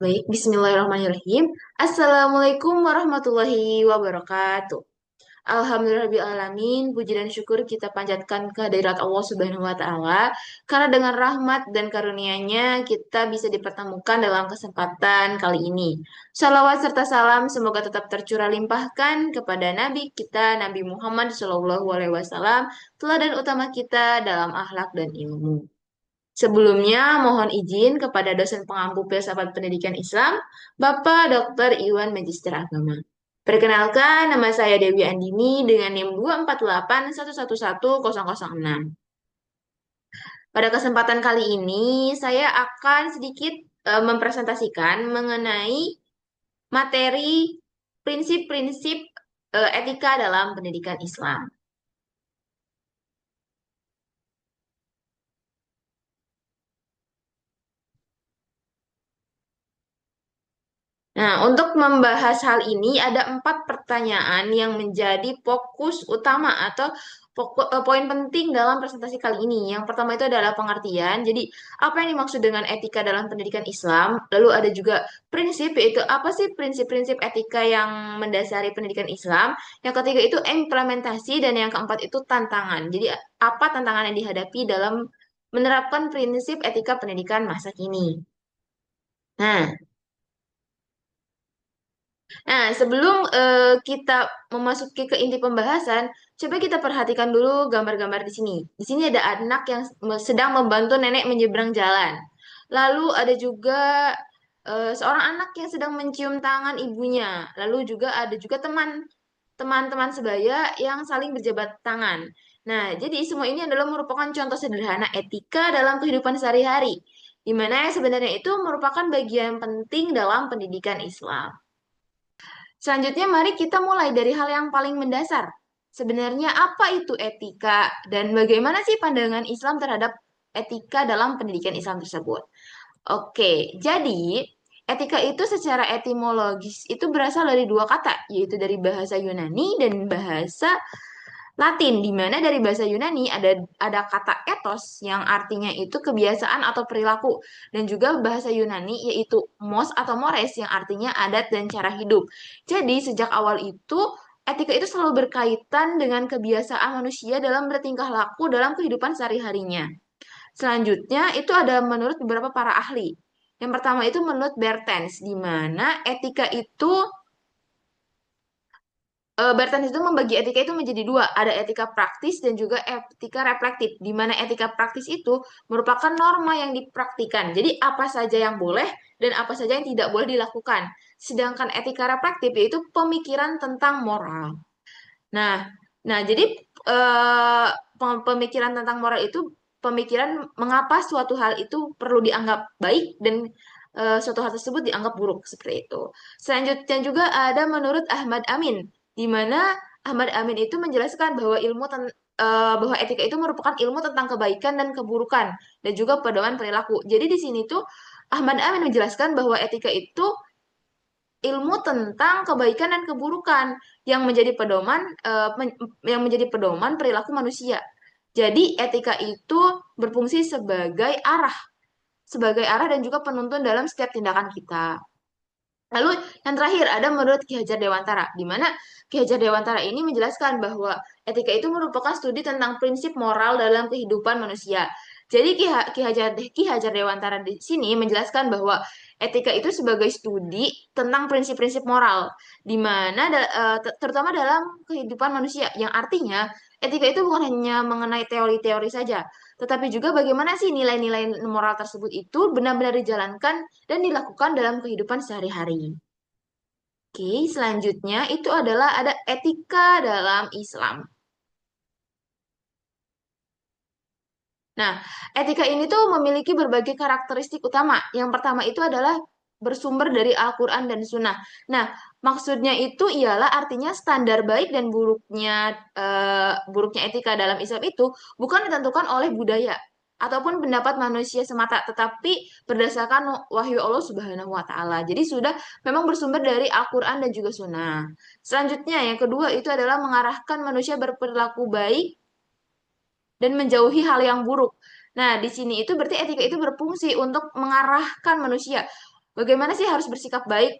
Baik, bismillahirrahmanirrahim. Assalamualaikum warahmatullahi wabarakatuh. Alhamdulillahirrahmanirrahim. Puji dan syukur kita panjatkan kehadirat Allah Subhanahu wa Ta'ala. Karena dengan rahmat dan karunia-Nya kita bisa dipertemukan dalam kesempatan kali ini. Salawat serta salam semoga tetap tercurah limpahkan kepada Nabi kita, Nabi Muhammad SAW, teladan utama kita dalam akhlak dan ilmu. Sebelumnya, mohon izin kepada dosen pengampu filsafat pendidikan Islam, Bapak Dr. Iwan Magister Agama. Perkenalkan, nama saya Dewi Andini dengan NIM 248111006. Pada kesempatan kali ini, saya akan sedikit mempresentasikan mengenai materi prinsip-prinsip etika dalam pendidikan Islam. Nah, untuk membahas hal ini ada 4 pertanyaan yang menjadi fokus utama atau poin penting dalam presentasi kali ini. Yang pertama itu adalah pengertian. Jadi, apa yang dimaksud dengan etika dalam pendidikan Islam? Lalu ada juga prinsip, yaitu apa sih prinsip-prinsip etika yang mendasari pendidikan Islam? Yang ketiga itu implementasi dan yang keempat itu tantangan. Jadi, apa tantangan yang dihadapi dalam menerapkan prinsip etika pendidikan masa kini? Nah, sebelum kita memasuki ke inti pembahasan, coba kita perhatikan dulu gambar-gambar di sini. Di sini ada anak yang sedang membantu nenek menyeberang jalan. Lalu ada juga seorang anak yang sedang mencium tangan ibunya. Lalu juga ada juga teman-teman sebaya yang saling berjabat tangan. Nah, jadi semua ini adalah merupakan contoh sederhana etika dalam kehidupan sehari-hari, di mana sebenarnya itu merupakan bagian penting dalam pendidikan Islam. Selanjutnya, mari kita mulai dari hal yang paling mendasar. Sebenarnya apa itu etika dan bagaimana sih pandangan Islam terhadap etika dalam pendidikan Islam tersebut? Oke, jadi etika itu secara etimologis itu berasal dari 2 kata, yaitu dari bahasa Yunani dan bahasa Latin, di mana dari bahasa Yunani ada kata ethos yang artinya itu kebiasaan atau perilaku, dan juga bahasa Yunani yaitu mos atau mores yang artinya adat dan cara hidup. Jadi sejak awal itu etika itu selalu berkaitan dengan kebiasaan manusia dalam bertingkah laku dalam kehidupan sehari-harinya. Selanjutnya itu ada menurut beberapa para ahli. Yang pertama itu menurut Bertens, di mana etika itu Bertrand itu membagi etika itu menjadi 2, ada etika praktis dan juga etika reflektif, di mana etika praktis itu merupakan norma yang dipraktikan. Jadi apa saja yang boleh dan apa saja yang tidak boleh dilakukan. Sedangkan etika reflektif yaitu pemikiran tentang moral. Nah, jadi eh, pemikiran tentang moral itu pemikiran mengapa suatu hal itu perlu dianggap baik dan suatu hal tersebut dianggap buruk seperti itu. Selanjutnya juga ada menurut Ahmad Amin, di mana Ahmad Amin itu menjelaskan bahwa bahwa etika itu merupakan ilmu tentang kebaikan dan keburukan dan juga pedoman perilaku. Jadi di sini tuh Ahmad Amin menjelaskan bahwa etika itu ilmu tentang kebaikan dan keburukan yang menjadi pedoman perilaku manusia. Jadi etika itu berfungsi sebagai arah dan juga penuntun dalam setiap tindakan kita. Lalu yang terakhir ada menurut Ki Hajar Dewantara, di mana Ki Hajar Dewantara ini menjelaskan bahwa etika itu merupakan studi tentang prinsip moral dalam kehidupan manusia. Jadi Ki Hajar Dewantara di sini menjelaskan bahwa etika itu sebagai studi tentang prinsip-prinsip moral, di mana terutama dalam kehidupan manusia, yang artinya etika itu bukan hanya mengenai teori-teori saja, tetapi juga bagaimana sih nilai-nilai moral tersebut itu benar-benar dijalankan dan dilakukan dalam kehidupan sehari-hari. Oke, selanjutnya itu adalah ada etika dalam Islam. Nah, etika ini tuh memiliki berbagai karakteristik utama. Yang pertama itu adalah bersumber dari Al-Quran dan Sunnah. Nah, maksudnya itu ialah artinya standar baik dan buruknya etika dalam Islam itu bukan ditentukan oleh budaya ataupun pendapat manusia semata, tetapi berdasarkan wahyu Allah Subhanahu wa Ta'ala. Jadi sudah memang bersumber dari Al-Quran dan juga Sunnah. Selanjutnya, yang kedua itu adalah mengarahkan manusia berperilaku baik dan menjauhi hal yang buruk. Nah, di sini itu berarti etika itu berfungsi untuk mengarahkan manusia. Bagaimana sih harus bersikap baik,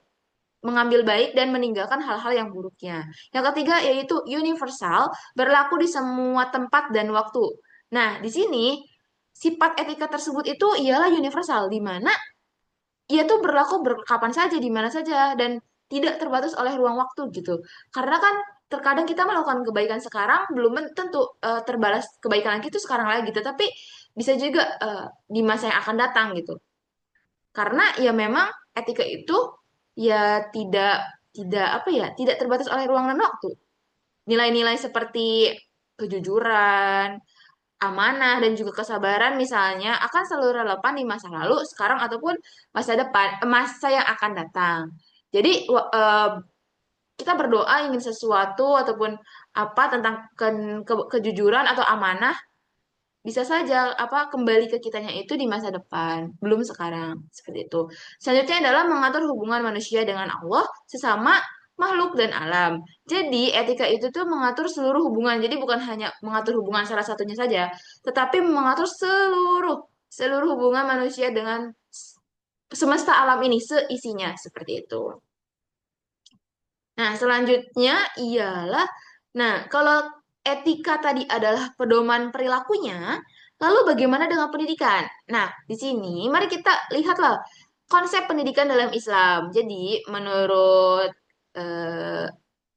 mengambil baik dan meninggalkan hal-hal yang buruknya. Yang ketiga yaitu universal, berlaku di semua tempat dan waktu. Nah, di sini sifat etika tersebut itu ialah universal, di mana ia tuh berlaku kapan saja, di mana saja, dan tidak terbatas oleh ruang waktu gitu. Karena kan terkadang kita melakukan kebaikan sekarang belum tentu terbalas kebaikan kita sekarang lagi, tetapi bisa juga di masa yang akan datang gitu. Karena ya memang etika itu ya tidak apa ya, tidak terbatas oleh ruang dan waktu. Nilai-nilai seperti kejujuran, amanah, dan juga kesabaran misalnya akan selalu relevan di masa lalu, sekarang ataupun masa depan, masa yang akan datang. Jadi kita berdoa ingin sesuatu ataupun apa tentang kejujuran atau amanah bisa saja apa kembali ke kitanya itu di masa depan, belum sekarang. Seperti itu. Selanjutnya adalah mengatur hubungan manusia dengan Allah, sesama makhluk dan alam. Jadi etika itu tuh mengatur seluruh hubungan. Jadi bukan hanya mengatur hubungan salah satunya saja, tetapi mengatur seluruh seluruh hubungan manusia dengan semesta alam ini seisinya seperti itu. Nah, selanjutnya ialah, nah, kalau etika tadi adalah pedoman perilakunya, lalu bagaimana dengan pendidikan? Nah, di sini mari kita lihatlah konsep pendidikan dalam Islam. Jadi, menurut eh,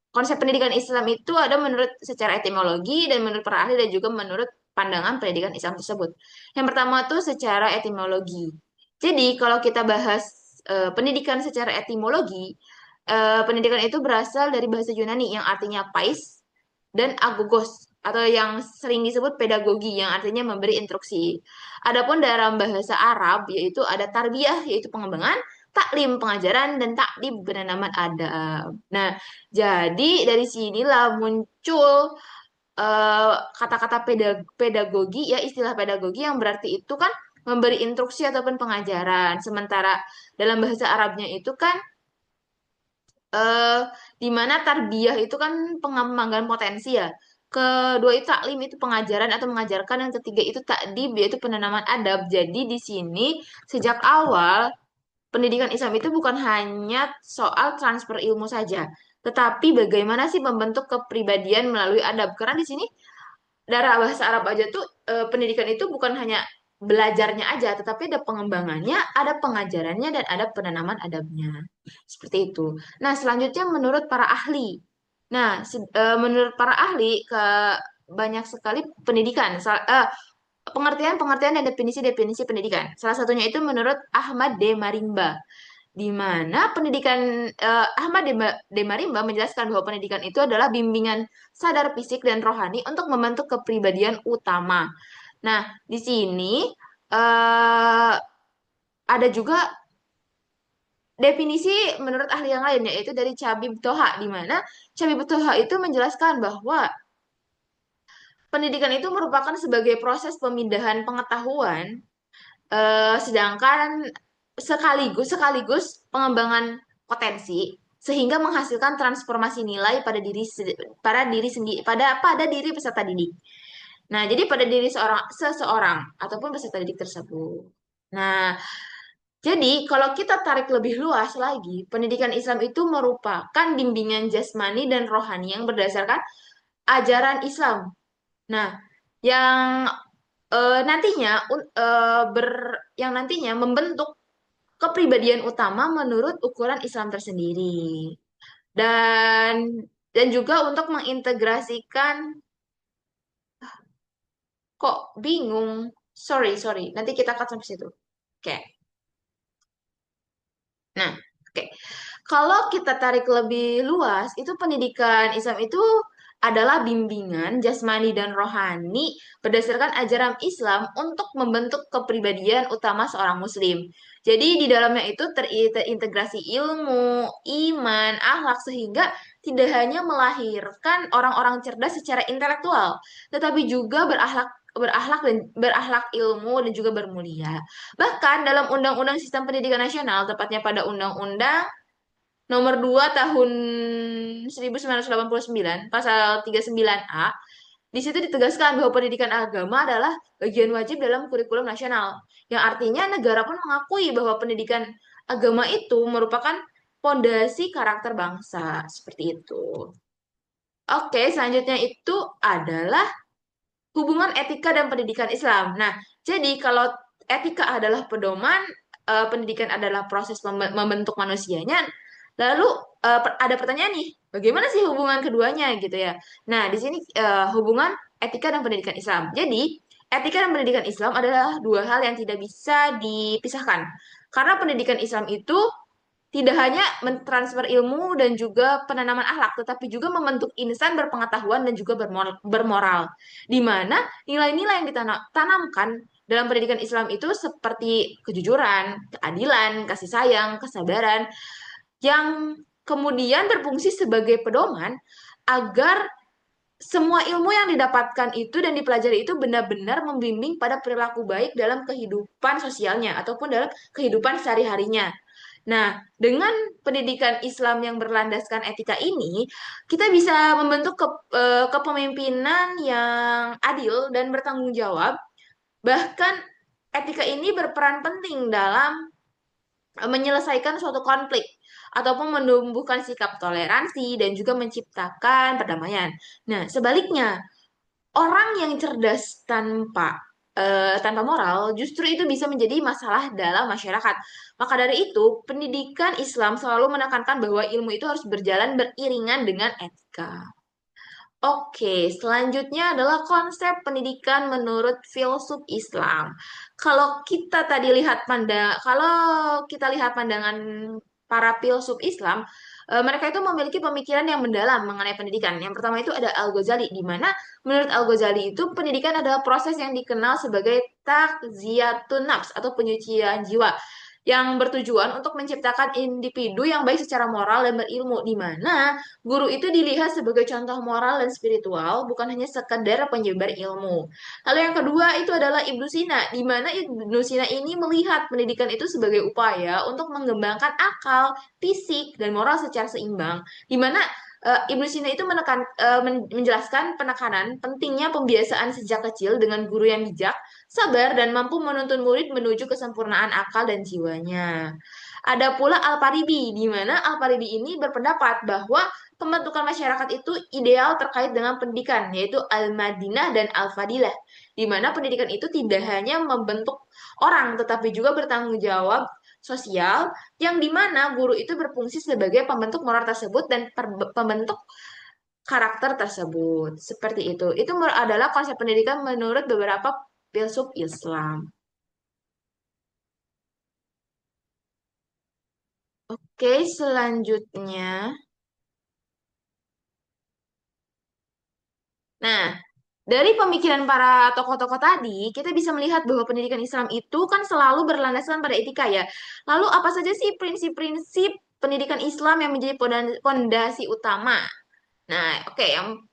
konsep pendidikan Islam itu ada menurut secara etimologi dan menurut para ahli dan juga menurut pandangan pendidikan Islam tersebut. Yang pertama tuh secara etimologi. Jadi, kalau kita bahas pendidikan secara etimologi, pendidikan itu berasal dari bahasa Yunani yang artinya pais dan agogos atau yang sering disebut pedagogi yang artinya memberi instruksi. Adapun dalam bahasa Arab yaitu ada tarbiyah yaitu pengembangan, taklim pengajaran dan takdib penanaman adab. Nah, jadi dari sinilah muncul kata-kata pedagogi ya istilah pedagogi yang berarti itu kan memberi instruksi ataupun pengajaran. Sementara dalam bahasa Arabnya itu kan eh di mana tarbiyah itu kan pengembangan potensi ya. Kedua itu taklim itu pengajaran atau mengajarkan. Yang ketiga itu takdib yaitu penanaman adab. Jadi di sini sejak awal pendidikan Islam itu bukan hanya soal transfer ilmu saja, tetapi bagaimana sih membentuk kepribadian melalui adab. Karena di sini dari bahasa Arab aja tuh pendidikan itu bukan hanya belajarnya aja, tetapi ada pengembangannya, ada pengajarannya, dan ada penanaman adabnya. Seperti itu. Nah, selanjutnya menurut para ahli. Nah, menurut para ahli ke banyak sekali pendidikan, pengertian-pengertian dan definisi-definisi pendidikan. Salah satunya itu menurut Ahmad D. Marimba di mana pendidikan Ahmad De Marimba menjelaskan bahwa pendidikan itu adalah bimbingan sadar fisik dan rohani untuk membentuk kepribadian utama. Nah, di sini eh, ada juga definisi menurut ahli yang lain yaitu dari Cabib Toha di mana Cabib Toha itu menjelaskan bahwa pendidikan itu merupakan sebagai proses pemindahan pengetahuan sedangkan sekaligus sekaligus pengembangan potensi sehingga menghasilkan transformasi nilai pada diri sendiri pada diri peserta didik. Nah, jadi pada diri seseorang ataupun peserta didik tersebut. Nah, jadi kalau kita tarik lebih luas lagi, pendidikan Islam itu merupakan bimbingan jasmani dan rohani yang berdasarkan ajaran Islam. Nah, yang nantinya yang nantinya membentuk kepribadian utama menurut ukuran Islam tersendiri. Dan juga untuk mengintegrasikan kok bingung. Sorry, sorry. Nanti kita cut sampai situ. Oke. Nah, oke. Kalau kita tarik lebih luas, itu pendidikan Islam itu adalah bimbingan jasmani dan rohani berdasarkan ajaran Islam untuk membentuk kepribadian utama seorang muslim. Jadi di dalamnya itu terintegrasi ilmu, iman, akhlak sehingga tidak hanya melahirkan orang-orang cerdas secara intelektual, tetapi juga berakhlak ilmu dan juga bermulia. Bahkan dalam Undang-Undang Sistem Pendidikan Nasional, tepatnya pada Undang-Undang Nomor 2 Tahun 1989, Pasal 39A, di situ ditegaskan bahwa pendidikan agama adalah bagian wajib dalam kurikulum nasional. Yang artinya negara pun mengakui bahwa pendidikan agama itu merupakan pondasi karakter bangsa, seperti itu. Oke, selanjutnya itu adalah hubungan etika dan pendidikan Islam. Nah, jadi kalau etika adalah pedoman, pendidikan adalah proses membentuk manusianya. Lalu ada pertanyaan nih, bagaimana sih hubungan keduanya gitu ya? Nah, di sini hubungan etika dan pendidikan Islam. Jadi, etika dan pendidikan Islam adalah dua hal yang tidak bisa dipisahkan. Karena pendidikan Islam itu tidak hanya mentransfer ilmu dan juga penanaman akhlak, tetapi juga membentuk insan berpengetahuan dan juga bermoral. Di mana nilai-nilai yang ditanamkan dalam pendidikan Islam itu seperti kejujuran, keadilan, kasih sayang, kesabaran, yang kemudian berfungsi sebagai pedoman agar semua ilmu yang didapatkan itu dan dipelajari itu benar-benar membimbing pada perilaku baik dalam kehidupan sosialnya ataupun dalam kehidupan sehari-harinya. Nah, dengan pendidikan Islam yang berlandaskan etika ini, kita bisa membentuk kepemimpinan yang adil dan bertanggung jawab. Bahkan etika ini berperan penting dalam menyelesaikan suatu konflik ataupun menumbuhkan sikap toleransi dan juga menciptakan perdamaian. Nah, sebaliknya, orang yang cerdas tanpa moral justru itu bisa menjadi masalah dalam masyarakat. Maka dari itu, pendidikan Islam selalu menekankan bahwa ilmu itu harus berjalan beriringan dengan etika. Oke, selanjutnya adalah konsep pendidikan menurut filsuf Islam. Kalau kita lihat pandangan para filsuf Islam, mereka itu memiliki pemikiran yang mendalam mengenai pendidikan. Yang pertama itu ada Al-Ghazali, di mana menurut Al-Ghazali itu pendidikan adalah proses yang dikenal sebagai takziyatun nafs atau penyucian jiwa yang bertujuan untuk menciptakan individu yang baik secara moral dan berilmu, di mana guru itu dilihat sebagai contoh moral dan spiritual, bukan hanya sekedar penyebar ilmu. Lalu yang kedua itu adalah Ibnu Sina, di mana Ibnu Sina ini melihat pendidikan itu sebagai upaya untuk mengembangkan akal, fisik, dan moral secara seimbang, di mana Ibnu Sina itu menjelaskan penekanan pentingnya pembiasaan sejak kecil dengan guru yang bijak, sabar, dan mampu menuntun murid menuju kesempurnaan akal dan jiwanya. Ada pula Al-Farabi, di mana Al-Farabi ini berpendapat bahwa pembentukan masyarakat itu ideal terkait dengan pendidikan, yaitu Al-Madinah dan Al-Fadilah, di mana pendidikan itu tidak hanya membentuk orang, tetapi juga bertanggung jawab sosial, yang dimana guru itu berfungsi sebagai pembentuk moral tersebut dan pembentuk karakter tersebut. Seperti itu. Itu adalah konsep pendidikan menurut beberapa filsuf Islam. Oke, selanjutnya. Nah, dari pemikiran para tokoh-tokoh tadi, kita bisa melihat bahwa pendidikan Islam itu kan selalu berlandaskan pada etika ya. Lalu apa saja sih prinsip-prinsip pendidikan Islam yang menjadi pondasi utama? Nah, oke, yang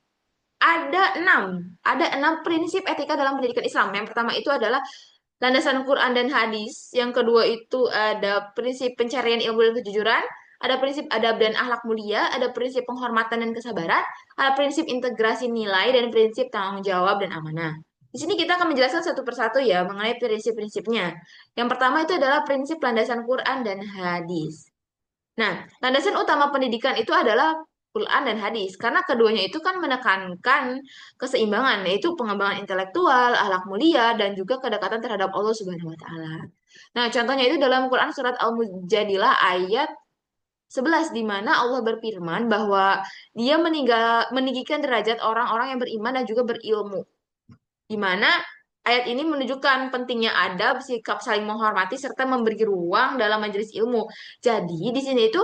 ada enam prinsip etika dalam pendidikan Islam. Yang pertama itu adalah landasan Quran dan hadis. Yang kedua itu ada prinsip pencarian ilmu dan kejujuran, ada prinsip adab dan akhlak mulia, ada prinsip penghormatan dan kesabaran, ada prinsip integrasi nilai, dan prinsip tanggung jawab dan amanah. Di sini kita akan menjelaskan satu persatu ya mengenai prinsip-prinsipnya. Yang pertama itu adalah prinsip landasan Quran dan hadis. Nah, landasan utama pendidikan itu adalah Quran dan hadis, karena keduanya itu kan menekankan keseimbangan, yaitu pengembangan intelektual, akhlak mulia, dan juga kedekatan terhadap Allah Subhanahu wa Ta'ala. Nah, contohnya itu dalam Quran surat Al-Mujadilah ayat 11, di mana Allah berfirman bahwa Dia meninggikan derajat orang-orang yang beriman dan juga berilmu, di mana ayat ini menunjukkan pentingnya adab, sikap saling menghormati, serta memberi ruang dalam majelis ilmu. Jadi, di sini itu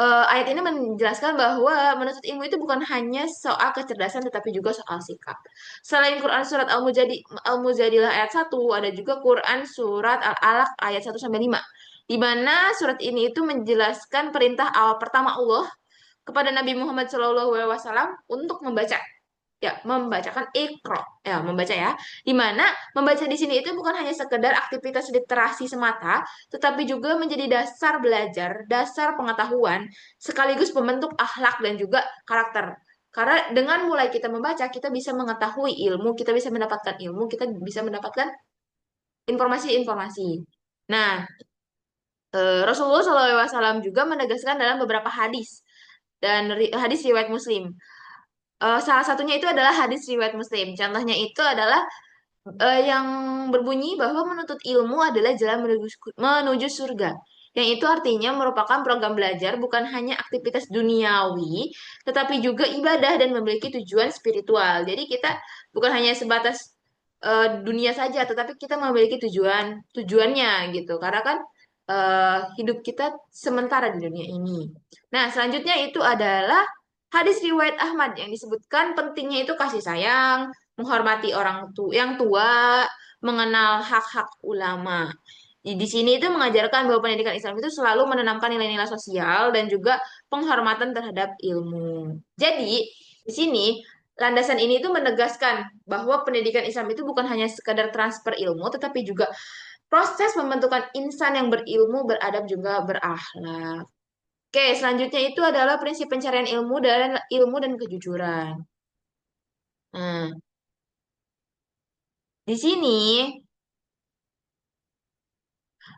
ayat ini menjelaskan bahwa menuntut ilmu itu bukan hanya soal kecerdasan, tetapi juga soal sikap. Selain Quran surat Al-Mujadilah ayat 1, ada juga Quran surat Al-Alaq ayat 1-5. Di mana surat ini itu menjelaskan perintah awal pertama Allah kepada Nabi Muhammad SAW untuk membaca, ya, membacakan Iqra, ya, membaca ya, di mana membaca di sini itu bukan hanya sekedar aktivitas literasi semata, tetapi juga menjadi dasar belajar, dasar pengetahuan, sekaligus pembentuk akhlak dan juga karakter. Karena dengan mulai kita membaca, kita bisa mengetahui ilmu, kita bisa mendapatkan ilmu, kita bisa mendapatkan informasi-informasi. Nah, Rasulullah SAW juga menegaskan dalam beberapa hadis dan hadis riwayat Muslim. Salah satunya itu adalah hadis riwayat Muslim. Contohnya itu adalah yang berbunyi bahwa menuntut ilmu adalah jalan menuju surga. Yang itu artinya merupakan program belajar bukan hanya aktivitas duniawi, tetapi juga ibadah dan memiliki tujuan spiritual. Jadi kita bukan hanya sebatas dunia saja, tetapi kita memiliki tujuannya gitu. Karena kan hidup kita sementara di dunia ini. Nah, selanjutnya itu adalah hadis riwayat Ahmad yang disebutkan pentingnya itu kasih sayang, menghormati yang tua, mengenal hak-hak ulama. Di sini itu mengajarkan bahwa pendidikan Islam itu selalu menanamkan nilai-nilai sosial dan juga penghormatan terhadap ilmu. Jadi, di sini landasan ini itu menegaskan bahwa pendidikan Islam itu bukan hanya sekadar transfer ilmu, tetapi juga proses pembentukan insan yang berilmu, beradab, juga berakhlak. Oke, selanjutnya itu adalah prinsip pencarian ilmu dan kejujuran. Nah, di sini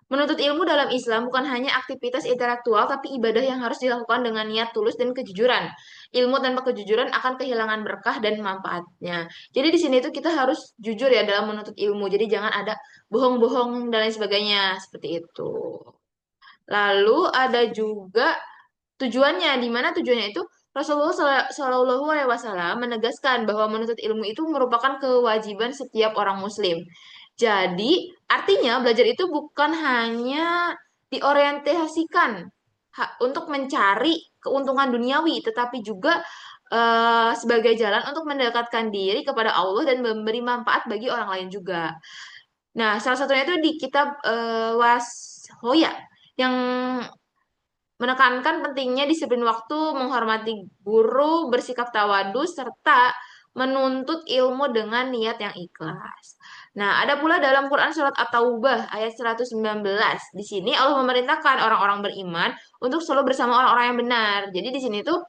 menuntut ilmu dalam Islam bukan hanya aktivitas intelektual, tapi ibadah yang harus dilakukan dengan niat tulus dan kejujuran. Ilmu tanpa kejujuran akan kehilangan berkah dan manfaatnya. Jadi di sini tuh kita harus jujur ya dalam menuntut ilmu. Jadi jangan ada bohong-bohong dan lain sebagainya seperti itu. Lalu ada juga tujuannya, di mana tujuannya itu Rasulullah Shallallahu Alaihi Wasallam menegaskan bahwa menuntut ilmu itu merupakan kewajiban setiap orang Muslim. Jadi, artinya belajar itu bukan hanya diorientasikan untuk mencari keuntungan duniawi, tetapi juga sebagai jalan untuk mendekatkan diri kepada Allah dan memberi manfaat bagi orang lain juga. Nah, salah satunya itu di kitab Washoya yang menekankan pentingnya disiplin waktu, menghormati guru, bersikap tawadhu, serta menuntut ilmu dengan niat yang ikhlas. Nah, ada pula dalam Quran surat At-Taubah ayat 119. Di sini Allah memerintahkan orang-orang beriman untuk selalu bersama orang-orang yang benar. Jadi di sini tuh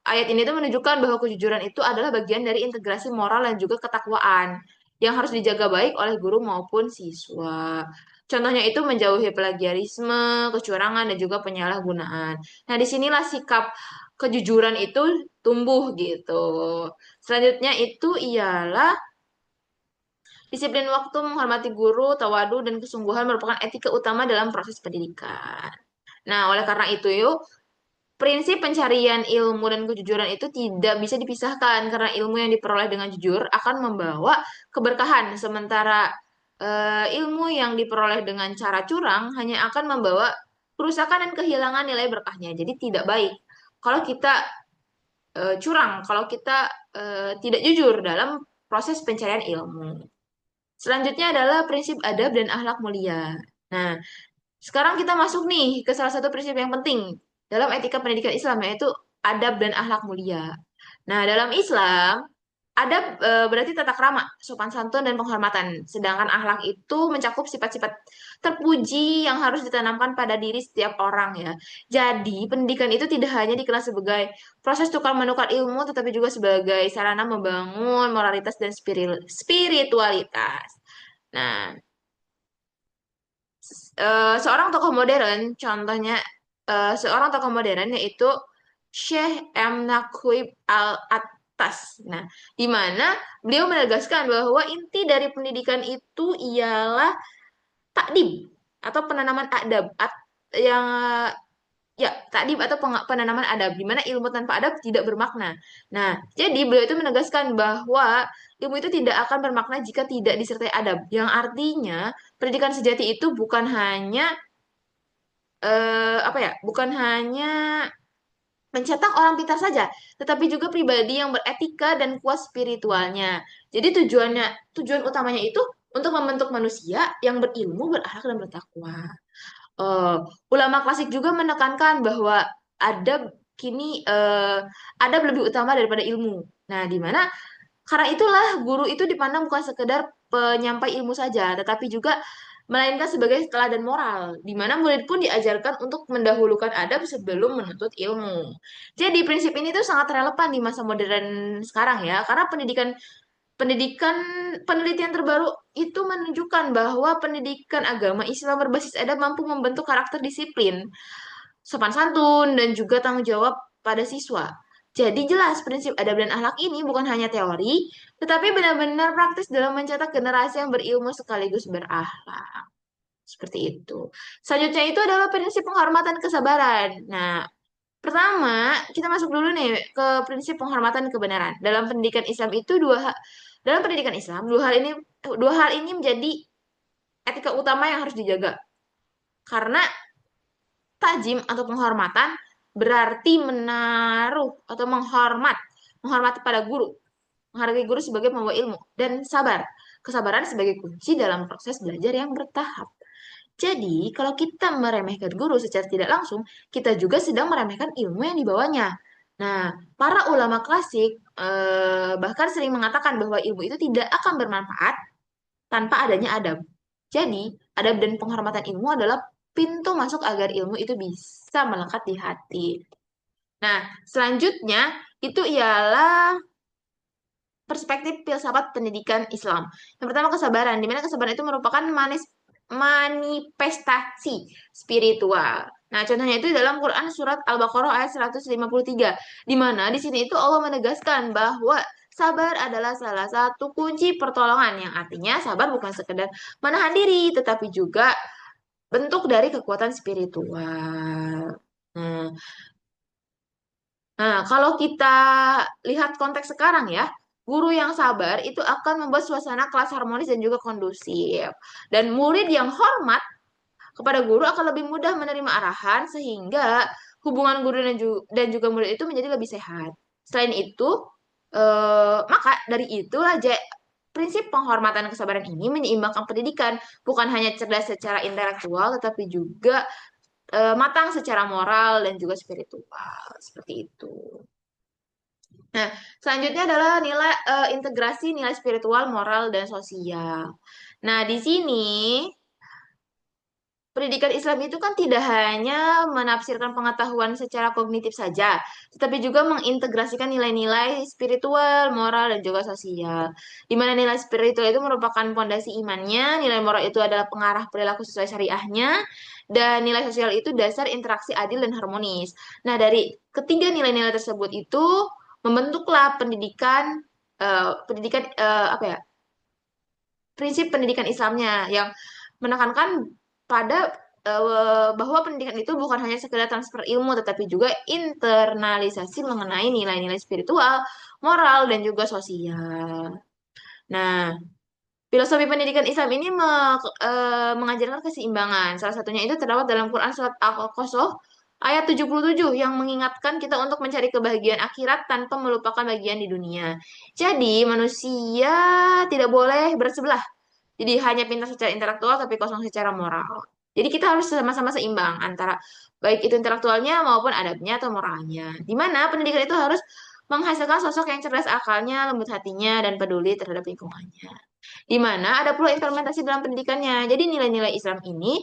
ayat ini tuh menunjukkan bahwa kejujuran itu adalah bagian dari integrasi moral dan juga ketakwaan yang harus dijaga baik oleh guru maupun siswa. Contohnya itu menjauhi plagiarisme, kecurangan, dan juga penyalahgunaan. Nah, disinilah sikap kejujuran itu tumbuh gitu. Selanjutnya itu ialah disiplin waktu, menghormati guru, tawadu, dan kesungguhan merupakan etika utama dalam proses pendidikan. Nah, oleh karena itu yuk, prinsip pencarian ilmu dan kejujuran itu tidak bisa dipisahkan karena ilmu yang diperoleh dengan jujur akan membawa keberkahan, sementara ilmu yang diperoleh dengan cara curang hanya akan membawa kerusakan dan kehilangan nilai berkahnya. Jadi tidak baik kalau kita curang, kalau kita tidak jujur dalam proses pencarian ilmu. Selanjutnya adalah prinsip adab dan akhlak mulia. Nah, sekarang kita masuk nih ke salah satu prinsip yang penting dalam etika pendidikan Islam, yaitu adab dan akhlak mulia. Nah, dalam Islam, adab berarti tata krama, sopan santun, dan penghormatan. Sedangkan akhlak itu mencakup sifat-sifat terpuji yang harus ditanamkan pada diri setiap orang ya. Jadi, pendidikan itu tidak hanya dikenal sebagai proses tukar menukar ilmu, tetapi juga sebagai sarana membangun moralitas dan spiritualitas. Nah, seorang tokoh modern, contohnya seorang tokoh modern yaitu Syekh M. Naqib al-Attas. Nah, di mana beliau menegaskan bahwa inti dari pendidikan itu ialah takdim atau penanaman adab yang ya takdim atau penanaman adab, di mana ilmu tanpa adab tidak bermakna. Nah, jadi beliau itu menegaskan bahwa ilmu itu tidak akan bermakna jika tidak disertai adab, yang artinya pendidikan sejati itu bukan hanya apa ya, bukan hanya mencetak orang pintar saja, tetapi juga pribadi yang beretika dan kuat spiritualnya. Jadi tujuan utamanya itu untuk membentuk manusia yang berilmu, berakhlak, dan bertakwa. Eh, Ulama klasik juga menekankan bahwa adab kini adab lebih utama daripada ilmu. Nah, di mana karena itulah guru itu dipandang bukan sekedar penyampai ilmu saja, tetapi juga melainkan sebagai teladan moral, di mana murid pun diajarkan untuk mendahulukan adab sebelum menuntut ilmu. Jadi prinsip ini tuh sangat relevan di masa modern sekarang ya, karena pendidikan Pendidikan penelitian terbaru itu menunjukkan bahwa pendidikan agama Islam berbasis adab mampu membentuk karakter disiplin, sopan santun, dan juga tanggung jawab pada siswa. Jadi jelas prinsip adab dan akhlak ini bukan hanya teori, tetapi benar-benar praktis dalam mencetak generasi yang berilmu sekaligus berakhlak. Seperti itu. Selanjutnya itu adalah prinsip penghormatan kesabaran. Nah, pertama, kita masuk dulu nih ke prinsip penghormatan kebenaran. Dalam pendidikan Islam, dua hal ini menjadi etika utama yang harus dijaga. Karena tajim atau penghormatan berarti menaruh atau menghormat pada guru, menghargai guru sebagai pembawa ilmu dan sabar. Kesabaran sebagai kunci dalam proses belajar yang bertahap. Jadi, kalau kita meremehkan guru secara tidak langsung, kita juga sedang meremehkan ilmu yang dibawanya. Nah, para ulama klasik bahkan sering mengatakan bahwa ilmu itu tidak akan bermanfaat tanpa adanya adab. Jadi, adab dan penghormatan ilmu adalah pintu masuk agar ilmu itu bisa melekat di hati. Nah, selanjutnya itu ialah perspektif filsafat pendidikan Islam. Yang pertama kesabaran, di mana kesabaran itu merupakan manifestasi spiritual. Nah, contohnya itu dalam Quran surat Al-Baqarah ayat 153, di mana di sini itu Allah menegaskan bahwa sabar adalah salah satu kunci pertolongan, yang artinya sabar bukan sekedar menahan diri, tetapi juga bentuk dari kekuatan spiritual. Nah, kalau kita lihat konteks sekarang ya, guru yang sabar itu akan membuat suasana kelas harmonis dan juga kondusif. Dan murid yang hormat kepada guru akan lebih mudah menerima arahan sehingga hubungan guru dan juga murid itu menjadi lebih sehat. Selain itu, maka dari itulah prinsip penghormatan kesabaran ini menyeimbangkan pendidikan, bukan hanya cerdas secara intelektual, tetapi juga matang secara moral dan juga spiritual. Seperti itu. Nah, selanjutnya adalah integrasi nilai spiritual, moral, dan sosial. Nah, di sini pendidikan Islam itu kan tidak hanya menafsirkan pengetahuan secara kognitif saja, tetapi juga mengintegrasikan nilai-nilai spiritual, moral, dan juga sosial. Di mana nilai spiritual itu merupakan fondasi imannya, nilai moral itu adalah pengarah perilaku sesuai syariahnya, dan nilai sosial itu dasar interaksi adil dan harmonis. Nah, dari ketiga nilai-nilai tersebut itu membentuklah pendidikan apa ya? Prinsip pendidikan Islamnya yang menekankan pada bahwa pendidikan itu bukan hanya sekedar transfer ilmu, tetapi juga internalisasi mengenai nilai-nilai spiritual, moral, dan juga sosial. Nah, filosofi pendidikan Islam ini mengajarkan keseimbangan. Salah satunya itu terdapat dalam Quran surat Al-Qasas ayat 77 yang mengingatkan kita untuk mencari kebahagiaan akhirat tanpa melupakan bagian di dunia. Jadi, manusia tidak boleh bersebelah. Jadi hanya pintar secara intelektual tapi kosong secara moral. Jadi kita harus sama-sama seimbang antara baik itu intelektualnya maupun adabnya atau moralnya. Di mana pendidikan itu harus menghasilkan sosok yang cerdas akalnya, lembut hatinya, dan peduli terhadap lingkungannya. Di mana ada pula implementasi dalam pendidikannya. Jadi nilai-nilai Islam ini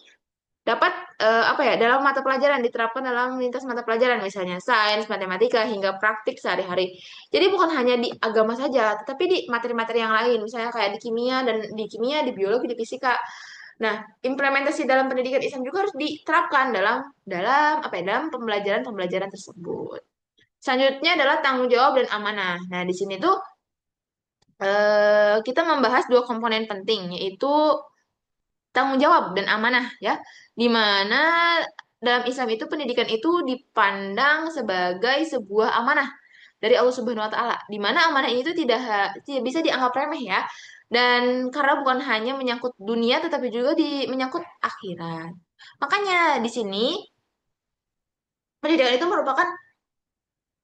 dapat apa ya dalam mata pelajaran diterapkan dalam lintas mata pelajaran misalnya sains, matematika hingga praktik sehari-hari. Jadi bukan hanya di agama saja, tetapi di materi-materi yang lain, misalnya kayak di biologi, di fisika. Nah, implementasi dalam pendidikan Islam juga harus diterapkan dalam dalam apa ya dalam pembelajaran-pembelajaran tersebut. Selanjutnya adalah tanggung jawab dan amanah. Nah, di sini tuh kita membahas dua komponen penting, yaitu tanggung jawab dan amanah ya, di mana dalam Islam itu pendidikan itu dipandang sebagai sebuah amanah dari Allah Subhanahu wa taala, di mana amanah ini tuh tidak bisa dianggap remeh ya, dan karena bukan hanya menyangkut dunia tetapi juga menyangkut akhirat. Makanya di sini pendidikan itu merupakan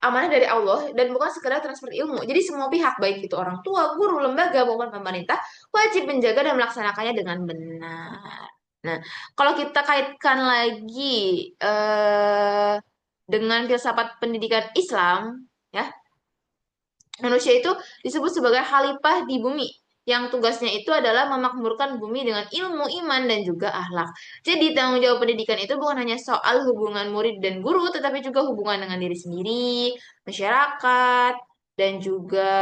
amanah dari Allah dan bukan sekedar transfer ilmu. Jadi semua pihak, baik itu orang tua, guru, lembaga maupun pemerintah, wajib menjaga dan melaksanakannya dengan benar. Nah, kalau kita kaitkan lagi dengan filsafat pendidikan Islam, ya, manusia itu disebut sebagai khalifah di bumi, yang tugasnya itu adalah memakmurkan bumi dengan ilmu, iman, dan juga akhlak. Jadi tanggung jawab pendidikan itu bukan hanya soal hubungan murid dan guru, tetapi juga hubungan dengan diri sendiri, masyarakat, dan juga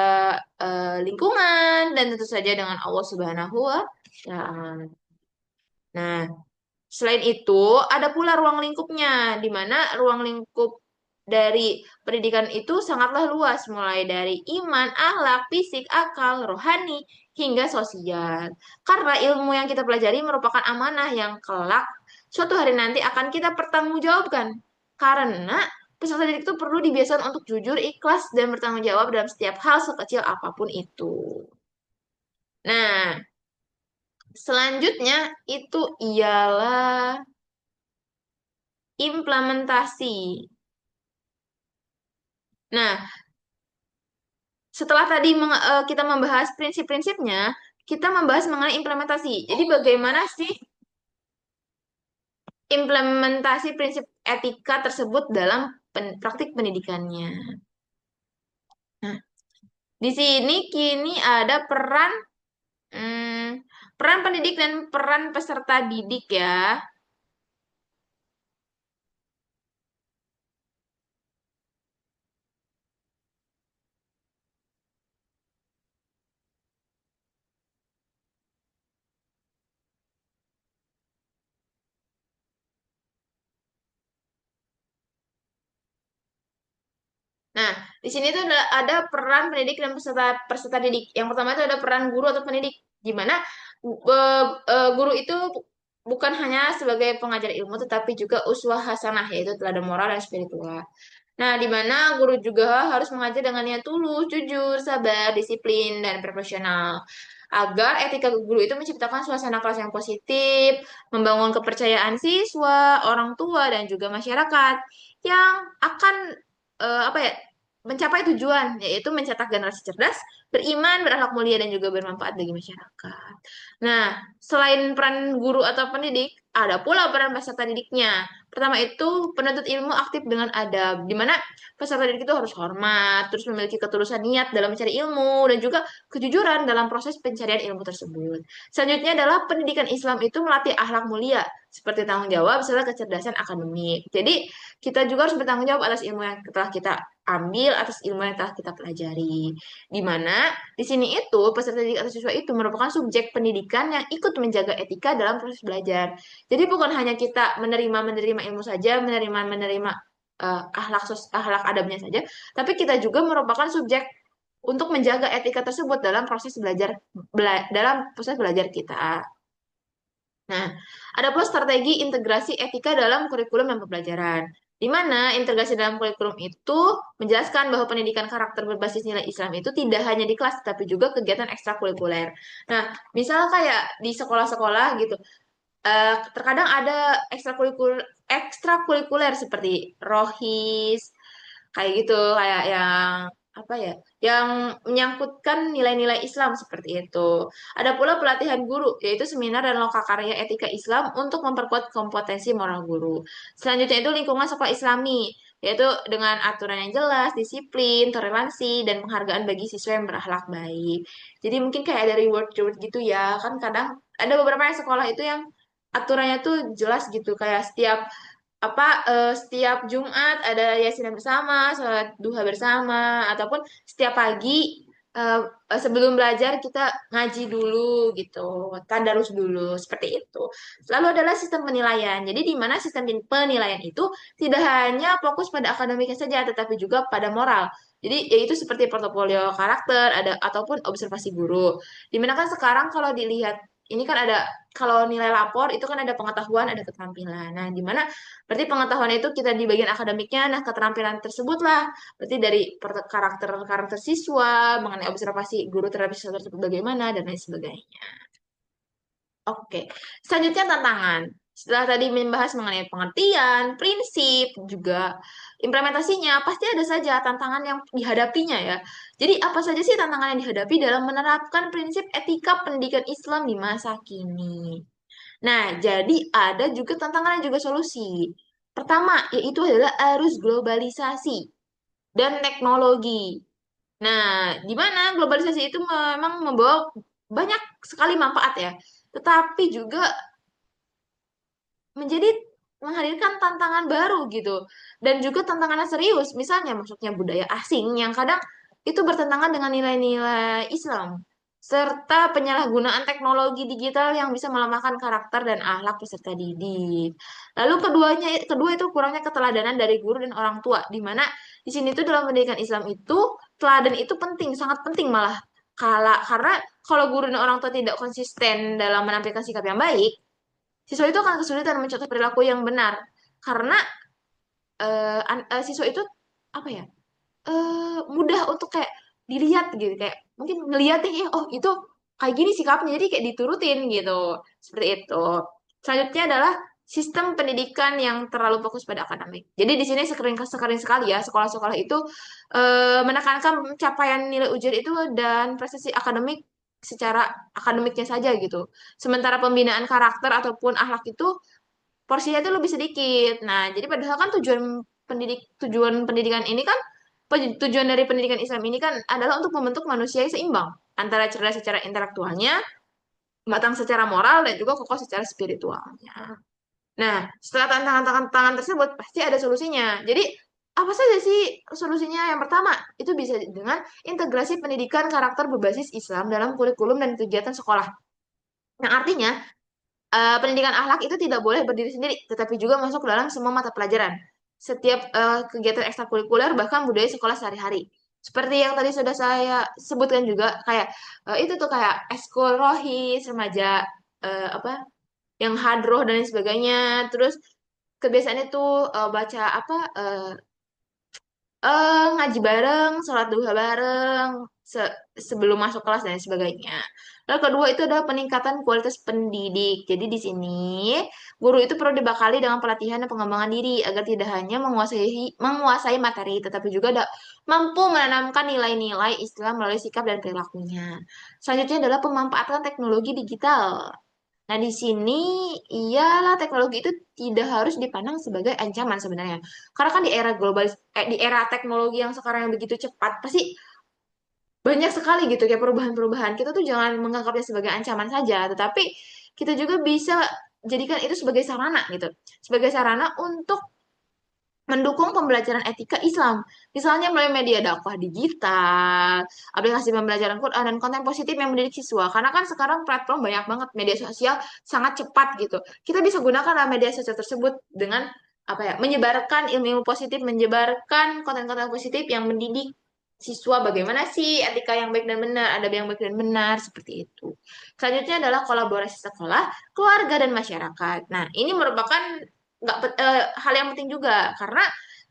lingkungan dan tentu saja dengan Allah Subhanahu wa Ta'ala. Nah, selain itu, ada pula ruang lingkupnya, di mana ruang lingkup dari pendidikan itu sangatlah luas, mulai dari iman, akhlak, fisik, akal, rohani, hingga sosial. Karena ilmu yang kita pelajari merupakan amanah yang kelak suatu hari nanti akan kita pertanggungjawabkan. Karena peserta didik itu perlu dibiasakan untuk jujur, ikhlas, dan bertanggung jawab dalam setiap hal sekecil apapun itu. Nah, selanjutnya itu ialah implementasi. Nah, setelah tadi kita membahas prinsip-prinsipnya, kita membahas mengenai implementasi. Jadi bagaimana sih implementasi prinsip etika tersebut dalam praktik pendidikannya? Nah, di sini kini ada peran pendidik dan peran peserta didik ya. Nah, di sini tuh ada peran pendidik dan peserta peserta didik. Yang pertama itu ada peran guru atau pendidik, di mana guru itu bukan hanya sebagai pengajar ilmu, tetapi juga uswah hasanah, yaitu teladan moral dan spiritual. Nah, di mana guru juga harus mengajar dengan niat tulus, jujur, sabar, disiplin, dan profesional. Agar etika guru itu menciptakan suasana kelas yang positif, membangun kepercayaan siswa, orang tua, dan juga masyarakat yang akan apa ya mencapai tujuan, yaitu mencetak generasi cerdas, beriman, berakhlak mulia, dan juga bermanfaat bagi masyarakat. Nah, selain peran guru atau pendidik, ada pula peran peserta didiknya. Pertama itu penuntut ilmu aktif dengan adab, di mana peserta didik itu harus hormat, terus memiliki ketulusan niat dalam mencari ilmu, dan juga kejujuran dalam proses pencarian ilmu tersebut. Selanjutnya adalah pendidikan Islam itu melatih akhlak mulia, seperti tanggung jawab serta kecerdasan akademik. Jadi, kita juga harus bertanggung jawab atas ilmu yang telah kita ambil, atas ilmu yang telah kita pelajari. Di mana di sini itu peserta didik atau siswa itu merupakan subjek pendidikan yang ikut menjaga etika dalam proses belajar. Jadi bukan hanya kita menerima ilmu saja, menerima akhlak adabnya saja, tapi kita juga merupakan subjek untuk menjaga etika tersebut dalam proses dalam proses belajar kita. Nah, ada pula strategi integrasi etika dalam kurikulum dan pembelajaran, di mana integrasi dalam kurikulum itu menjelaskan bahwa pendidikan karakter berbasis nilai Islam itu tidak hanya di kelas, tapi juga kegiatan ekstrakurikuler. Nah, misal kayak di sekolah-sekolah gitu, terkadang ada ekstrakurikuler seperti rohis, kayak gitu, kayak yang apa ya, yang menyangkutkan nilai-nilai Islam seperti itu. Ada pula pelatihan guru, yaitu seminar dan lokakarya etika Islam untuk memperkuat kompetensi moral guru. Selanjutnya itu lingkungan sekolah Islami, yaitu dengan aturan yang jelas, disiplin, toleransi, dan penghargaan bagi siswa yang berakhlak baik. Jadi mungkin kayak ada reward-reward gitu ya, kan kadang ada beberapa yang sekolah itu yang aturannya tuh jelas gitu, kayak setiap Jumat ada yasinan bersama, sholat duha bersama, ataupun setiap pagi eh, sebelum belajar kita ngaji dulu gitu, tadarus dulu seperti itu. Lalu adalah sistem penilaian. Jadi di mana sistem penilaian itu tidak hanya fokus pada akademiknya saja, tetapi juga pada moral. Jadi yaitu seperti portofolio karakter, ada ataupun observasi guru. Dimana kan sekarang kalau dilihat ini kan ada kalau nilai lapor itu kan ada pengetahuan, ada keterampilan. Nah, di mana berarti pengetahuan itu kita di bagian akademiknya, nah keterampilan tersebutlah berarti dari karakter siswa, mengenai observasi guru terhadap siswa tersebut bagaimana, dan lain sebagainya. Oke, selanjutnya tantangan. Setelah tadi membahas mengenai pengertian, prinsip, juga implementasinya, pasti ada saja tantangan yang dihadapinya ya. Jadi apa saja sih tantangan yang dihadapi dalam menerapkan prinsip etika pendidikan Islam di masa kini? Nah, jadi ada juga tantangan dan juga solusi. Pertama, yaitu adalah arus globalisasi dan teknologi. Nah, di mana globalisasi itu memang membawa banyak sekali manfaat ya, tetapi juga menjadi menghadirkan tantangan baru gitu. Dan juga tantangan yang serius, misalnya masuknya budaya asing yang kadang itu bertentangan dengan nilai-nilai Islam, serta penyalahgunaan teknologi digital yang bisa melemahkan karakter dan akhlak peserta didik. Lalu kedua itu kurangnya keteladanan dari guru dan orang tua, di mana di sini tuh dalam pendidikan Islam itu teladan itu penting, sangat penting malah. Karena kalau guru dan orang tua tidak konsisten dalam menampilkan sikap yang baik, siswa itu akan kesulitan mencontoh perilaku yang benar. Karena siswa itu apa ya? Mudah untuk kayak dilihat gitu, kayak mungkin ngeliatin ya, oh itu kayak gini sikapnya, jadi kayak diturutin gitu, seperti itu. Selanjutnya adalah sistem pendidikan yang terlalu fokus pada akademik. Jadi di sini sering sering sekali ya sekolah-sekolah itu menekankan pencapaian nilai ujian itu dan prestasi akademik secara akademiknya saja gitu. Sementara pembinaan karakter ataupun akhlak itu porsinya itu lebih sedikit. Nah, jadi padahal kan tujuan pendidikan ini kan tujuan dari pendidikan Islam ini kan adalah untuk membentuk manusia yang seimbang antara cerdas secara intelektualnya, matang secara moral dan juga kokoh secara spiritualnya. Nah, setelah tantangan-tantangan tersebut pasti ada solusinya. Jadi apa saja sih solusinya? Yang pertama, itu bisa dengan integrasi pendidikan karakter berbasis Islam dalam kurikulum dan kegiatan sekolah. Yang artinya pendidikan akhlak itu tidak boleh berdiri sendiri, tetapi juga masuk dalam semua mata pelajaran. Setiap kegiatan ekstrakurikuler, bahkan budaya sekolah sehari-hari. Seperti yang tadi sudah saya sebutkan juga, kayak itu tuh kayak eskul rohis, remaja, apa, yang hadroh dan lain sebagainya. Terus kebiasaan itu baca apa, ngaji bareng, sholat duha bareng, sebelum masuk kelas dan sebagainya. Lalu kedua itu adalah peningkatan kualitas pendidik. Jadi di sini guru itu perlu dibekali dengan pelatihan dan pengembangan diri agar tidak hanya menguasai materi, tetapi juga mampu menanamkan nilai-nilai Islam melalui sikap dan perilakunya. Selanjutnya adalah pemanfaatan teknologi digital. Nah, di sini ialah teknologi itu tidak harus dipandang sebagai ancaman sebenarnya. Karena kan di era global, di era teknologi yang sekarang yang begitu cepat, pasti banyak sekali gitu kayak perubahan-perubahan. Kita tuh jangan menganggapnya sebagai ancaman saja, tetapi kita juga bisa jadikan itu sebagai sarana gitu. Sebagai sarana untuk mendukung pembelajaran etika Islam. Misalnya melalui media dakwah digital, aplikasi pembelajaran Quran, dan konten positif yang mendidik siswa. Karena kan sekarang platform banyak banget, media sosial sangat cepat gitu. Kita bisa gunakan media sosial tersebut dengan apa ya, menyebarkan ilmu-ilmu positif, menyebarkan konten-konten positif yang mendidik siswa bagaimana sih etika yang baik dan benar, adab yang baik dan benar, seperti itu. Selanjutnya adalah kolaborasi sekolah, keluarga, dan masyarakat. Nah, ini merupakan hal yang penting juga karena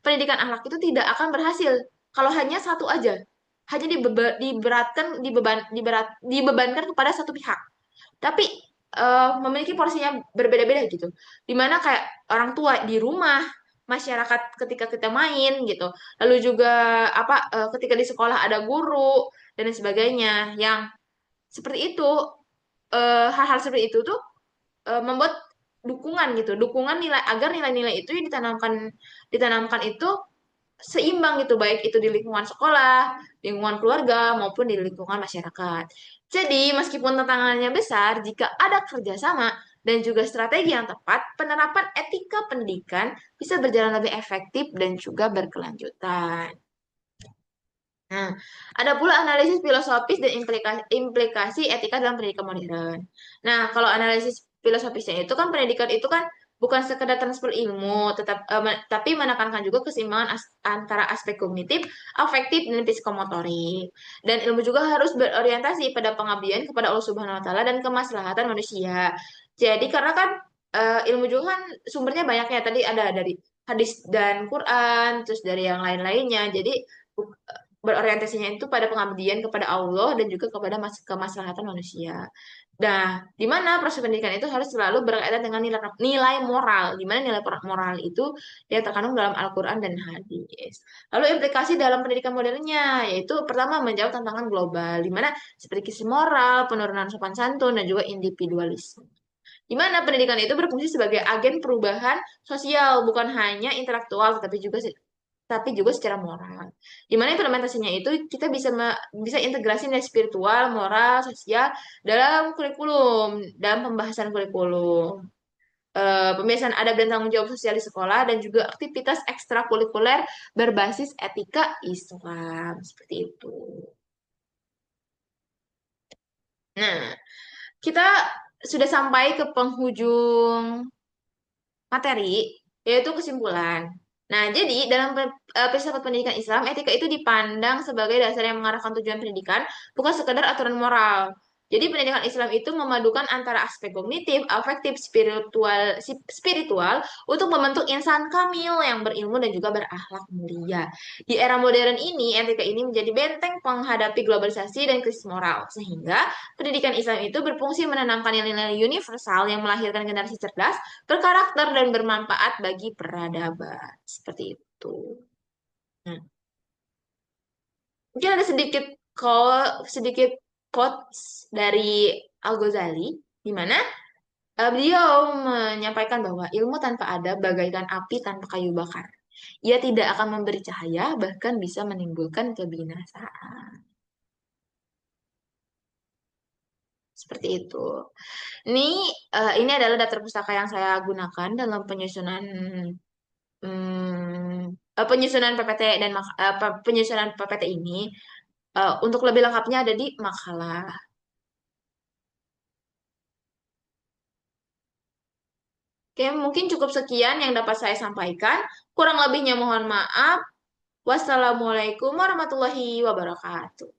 pendidikan akhlak itu tidak akan berhasil kalau hanya satu aja, hanya dibebankan kepada satu pihak, tapi memiliki porsinya berbeda-beda gitu, dimana kayak orang tua di rumah, masyarakat ketika kita main gitu, lalu juga apa, ketika di sekolah ada guru dan lain sebagainya yang seperti itu. Hal-hal seperti itu tuh membuat dukungan gitu, dukungan nilai agar nilai-nilai itu yang ditanamkan itu seimbang gitu, baik itu di lingkungan sekolah, lingkungan keluarga maupun di lingkungan masyarakat. Jadi meskipun tantangannya besar, jika ada kerjasama dan juga strategi yang tepat, penerapan etika pendidikan bisa berjalan lebih efektif dan juga berkelanjutan. Nah, ada pula analisis filosofis dan implikasi etika dalam pendidikan modern. Nah, kalau analisis filosofisnya itu kan pendidikan itu kan bukan sekedar transfer ilmu, tapi menekankan juga keseimbangan antara aspek kognitif, afektif, dan psikomotorik. Dan ilmu juga harus berorientasi pada pengabdian kepada Allah Subhanahu wa taala dan kemaslahatan manusia. Jadi karena kan ilmu juga kan sumbernya banyaknya, tadi ada dari hadis dan Quran, terus dari yang lain-lainnya. Jadi berorientasinya itu pada pengabdian kepada Allah dan juga kepada kemaslahatan manusia. Nah, di mana proses pendidikan itu harus selalu berkaitan dengan nilai moral, di mana nilai moral itu yang terkandung dalam Al-Quran dan hadis. Lalu implikasi dalam pendidikan modernnya, yaitu pertama menjawab tantangan global, di mana seperti kisi moral, penurunan sopan santun, dan juga individualisme. Di mana pendidikan itu berfungsi sebagai agen perubahan sosial, bukan hanya intelektual, tapi juga secara moral. Di mana implementasinya itu kita bisa integrasi nilai spiritual, moral, sosial dalam kurikulum, dalam pembahasan kurikulum. pembiasaan adab dan tanggung jawab sosial di sekolah, dan juga aktivitas ekstrakurikuler berbasis etika Islam. Seperti itu. Nah, kita sudah sampai ke penghujung materi, yaitu kesimpulan. Nah, jadi dalam filsafat pendidikan Islam, etika itu dipandang sebagai dasar yang mengarahkan tujuan pendidikan, bukan sekedar aturan moral. Jadi pendidikan Islam itu memadukan antara aspek kognitif, afektif, spiritual untuk membentuk insan kamil yang berilmu dan juga berakhlak mulia. Di era modern ini, etika ini menjadi benteng menghadapi globalisasi dan krisis moral, sehingga pendidikan Islam itu berfungsi menanamkan nilai-nilai universal yang melahirkan generasi cerdas, berkarakter, dan bermanfaat bagi peradaban. Seperti itu. Nah, mungkin ada sedikit quotes dari Al-Ghazali, di mana beliau menyampaikan bahwa ilmu tanpa adab bagaikan api tanpa kayu bakar. Ia tidak akan memberi cahaya, bahkan bisa menimbulkan kebinasaan. Seperti itu. Ini adalah daftar pustaka yang saya gunakan dalam penyusunan PPT penyusunan PPT ini. Untuk lebih lengkapnya ada di makalah. Oke, mungkin cukup sekian yang dapat saya sampaikan. Kurang lebihnya mohon maaf. Wassalamualaikum warahmatullahi wabarakatuh.